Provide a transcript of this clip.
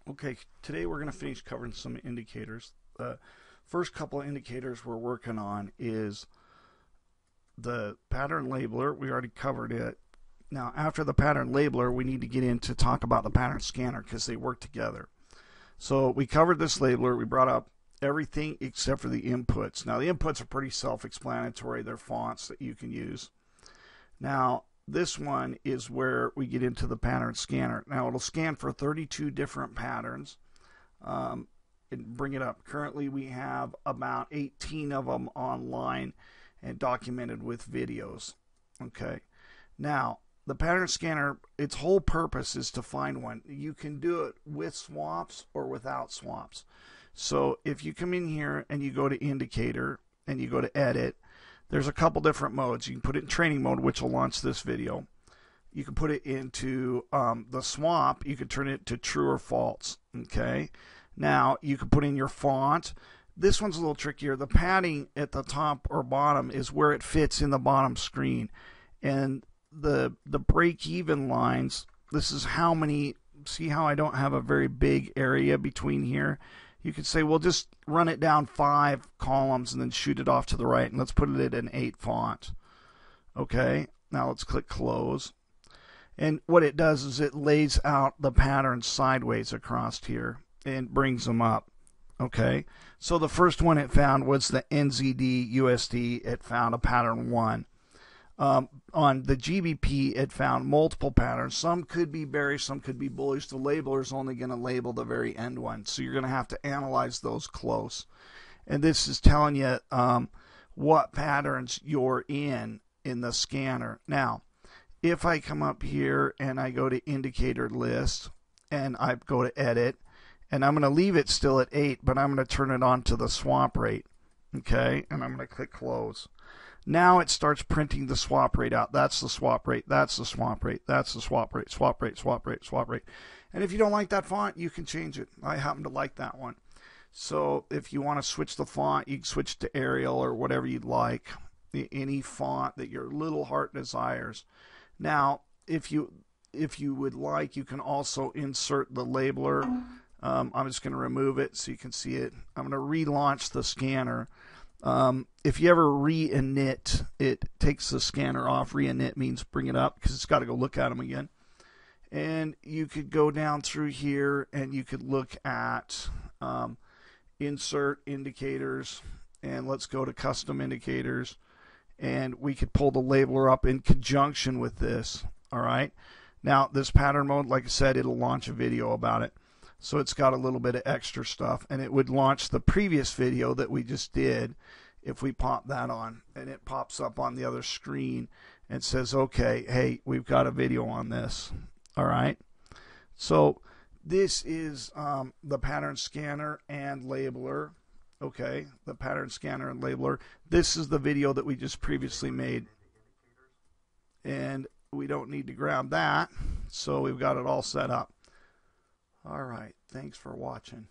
Okay, today we're going to finish covering some indicators. The first couple of indicators we're working on is the pattern labeler. We already covered it. Now, after the pattern labeler, we need to get into talk about the pattern scanner because they work together. So we covered this labeler. We brought up everything except for the inputs. Now, the inputs are pretty self-explanatory. They're fonts that you can use. Now, this one is where we get into the pattern scanner. Now, it'll scan for 32 different patterns and bring it up. Currently, we have about 18 of them online and documented with videos. Okay. Now, the pattern scanner, its whole purpose is to find one. You can do it with swaps or without swaps. So if you come in here and you go to indicator and you go to edit, there's a couple different modes. You can put it in training mode, which will launch this video. You can put it into the swap. You can turn it to true or false. Okay. Now you can put in your font. This one's a little trickier. The padding at the top or bottom is where it fits in the bottom screen, and the break-even lines. This is how many. See how I don't have a very big area between here. You could say, well, just run it down 5 columns and then shoot it off to the right, and let's put it at an 8 font. Okay, now let's click close. And what it does is it lays out the patterns sideways across here and brings them up. Okay, so the first one it found was the NZD USD. It found a pattern 1. On the GBP, it found multiple patterns. Some could be bearish, some could be bullish. The labeler is only going to label the very end one, so you're going to have to analyze those close. And this is telling you what patterns you're in the scanner. Now, if I come up here and I go to indicator list and I go to edit, and I'm going to leave it still at 8, but I'm going to turn it on to the swap rate. Okay, and I'm going to click close. Now it starts printing the swap rate out. That's the swap rate. That's the swap rate. That's the swap rate. Swap rate, swap rate, swap rate. And if you don't like that font, you can change it. I happen to like that one. So if you want to switch the font, you can switch to Arial or whatever you'd like. Any font that your little heart desires. Now, if you would like, you can also insert the labeler. I'm just going to remove it so you can see it. I'm going to relaunch the scanner. If you ever re-init, it takes the scanner off. Re-init means bring it up because it's got to go look at them again. And you could go down through here and you could look at insert indicators, and let's go to custom indicators, and we could pull the labeler up in conjunction with this. All right. Now this pattern mode, like I said, it'll launch a video about it. So it's got a little bit of extra stuff, and it would launch the previous video that we just did if we pop that on, and it pops up on the other screen and says, okay, hey, we've got a video on this. All right. So this is the pattern scanner and labeler. Okay, the pattern scanner and labeler. This is the video that we just previously made, and we don't need to grab that, so we've got it all set up. All right, thanks for watching.